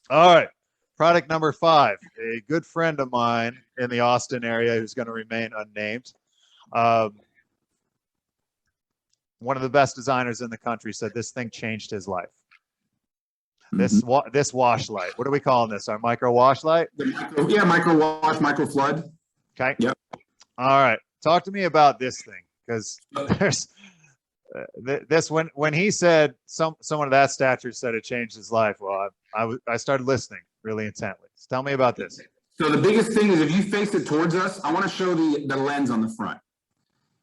All right. Product number 5. A good friend of mine in the Austin area who's going to remain unnamed. Um, one of the best designers in the country said this thing changed his life. Mhm. This wash light. What are we calling this? Our micro wash light? Yeah, micro wash, micro flood. Okay. Yep. All right. Talk to me about this thing, because there's this when he said someone of that stature said it changed his life. Well, I started listening really intently. So tell me about this. So the biggest thing is if you face it towards us, I want to show the lens on the front.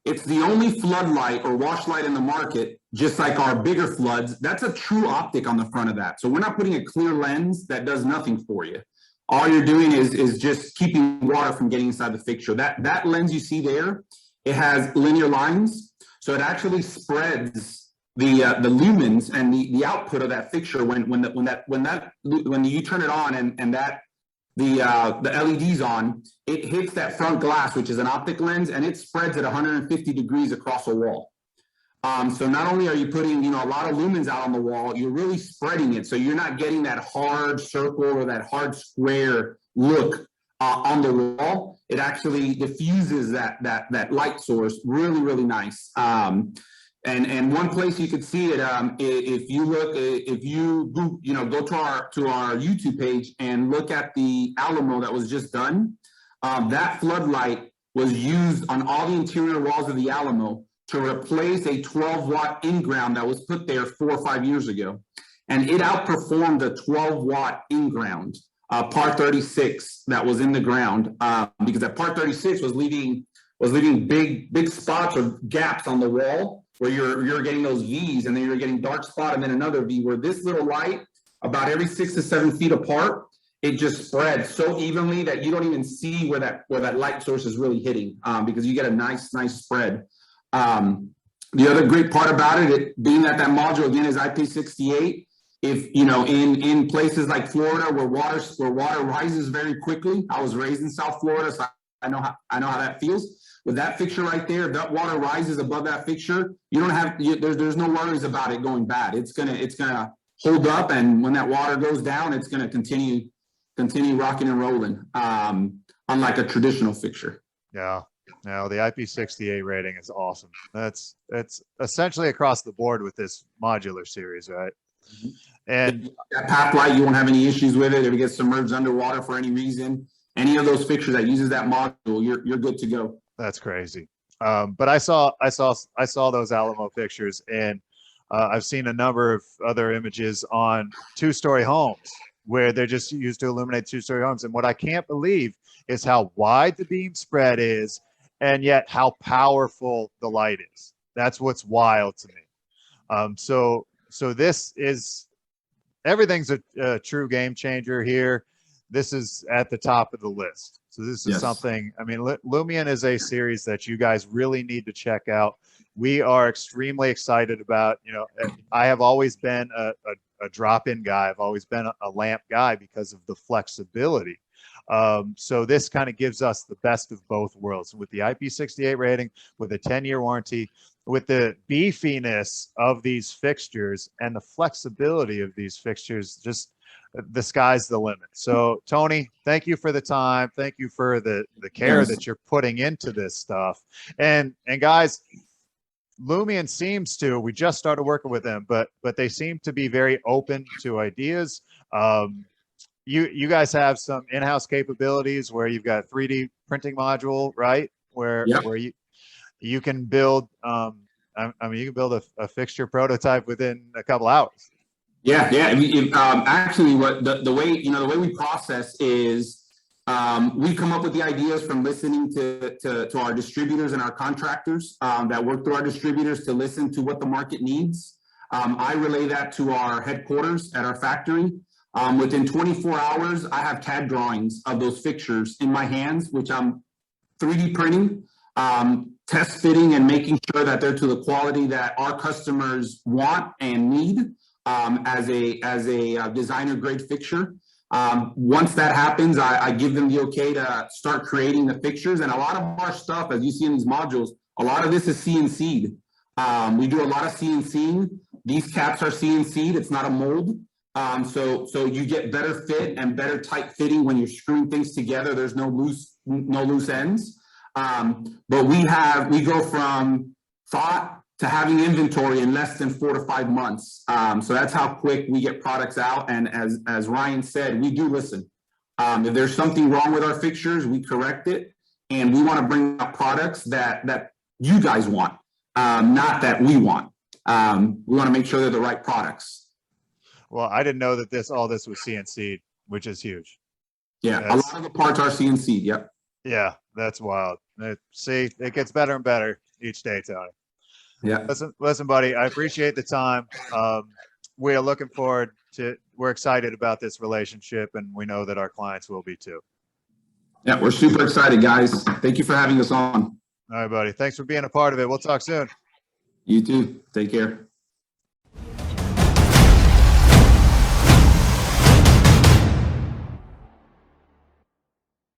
It's the only floodlight or wash light in the market, just like our bigger floods. That's a true optic on the front of that. So we're not putting a clear lens that does nothing for you. All you're doing is just keeping water from getting inside the fixture. That lens you see there, it has linear lines. So it actually spreads the lumens and the output of that fixture when you turn it on and that the LED's on, it hits that front glass, which is an optic lens, and it spreads at 150 degrees across a wall. So not only are you putting, a lot of lumens out on the wall, you're really spreading it. So you're not getting that hard circle or that hard square look on the wall. It actually diffuses that light source really, really nice. And one place you could see it, if you go to our YouTube page and look at the Alamo that was just done, that floodlight was used on all the interior walls of the Alamo to replace a 12-watt in-ground that was put there 4 or 5 years ago. And it outperformed a 12-watt in-ground, par 36 that was in the ground, because that par 36 was leaving big spots or gaps on the wall where you're getting those V's, and then you're getting dark spot and then another V, where this little light, about every 6 to 7 feet apart, it just spreads so evenly that you don't even see where that light source is really hitting, because you get a nice spread. The other great part about it being that module again is IP68. If in places like Florida where water rises very quickly, I was raised in South Florida, so I know how that feels. With that fixture right there, if that water rises above that fixture, you don't have there's no worries about it going bad. It's gonna hold up, and when that water goes down, it's gonna continue rocking and rolling. Unlike a traditional fixture. Yeah. Now the IP68 rating is awesome. That's essentially across the board with this modular series, right? Mm-hmm. And that path light, you won't have any issues with it. If it gets submerged underwater for any reason, any of those fixtures that uses that module, you're good to go. That's crazy. But I saw those Alamo pictures, and I've seen a number of other images on 2-story homes where they're just used to illuminate 2-story homes. And what I can't believe is how wide the beam spread is, and yet how powerful the light is. That's what's wild to me. So this is, everything's a true game changer here. This is at the top of the list. So this is something, I mean, Lumien is a series that you guys really need to check out. We are extremely excited about, I have always been a drop-in guy. I've always been a lamp guy because of the flexibility. So this kind of gives us the best of both worlds with the IP68 rating, with a 10-year warranty, with the beefiness of these fixtures and the flexibility of these fixtures. Just the sky's the limit. So Tony, thank you for the time. Thank you for the care that you're putting into this stuff. And guys, Lumien seems to, we just started working with them, but they seem to be very open to ideas. You guys have some in-house capabilities where you've got a 3D printing module, right? Where you can build, I mean, you can build a fixture prototype within a couple hours. Yeah. Actually, what the way we process is we come up with the ideas from listening to our distributors and our contractors that work through our distributors to listen to what the market needs. I relay that to our headquarters at our factory. Within 24 hours, I have CAD drawings of those fixtures in my hands, which I'm 3D printing, test fitting, and making sure that they're to the quality that our customers want and need as a designer grade fixture. Once that happens, I give them the okay to start creating the fixtures. And a lot of our stuff, as you see in these modules, a lot of this is CNC'd. We do a lot of CNCing. These caps are CNC'd. It's not a mold. So you get better fit and better tight fitting when you're screwing things together. There's no loose ends. But we go from thought to having inventory in less than 4 to 5 months. So that's how quick we get products out. And as Ryan said, we do listen. If there's something wrong with our fixtures, we correct it. And we want to bring out products that you guys want, not that we want. We want to make sure they're the right products. Well, I didn't know that all this was CNC'd, which is huge. Yeah, a lot of the parts are CNC'd. Yep. Yeah, that's wild. See, it gets better and better each day, Tony. Yeah. Listen, buddy, I appreciate the time. We are looking forward to. We're excited about this relationship, and we know that our clients will be too. Yeah, we're super excited, guys. Thank you for having us on. All right, buddy. Thanks for being a part of it. We'll talk soon. You too. Take care.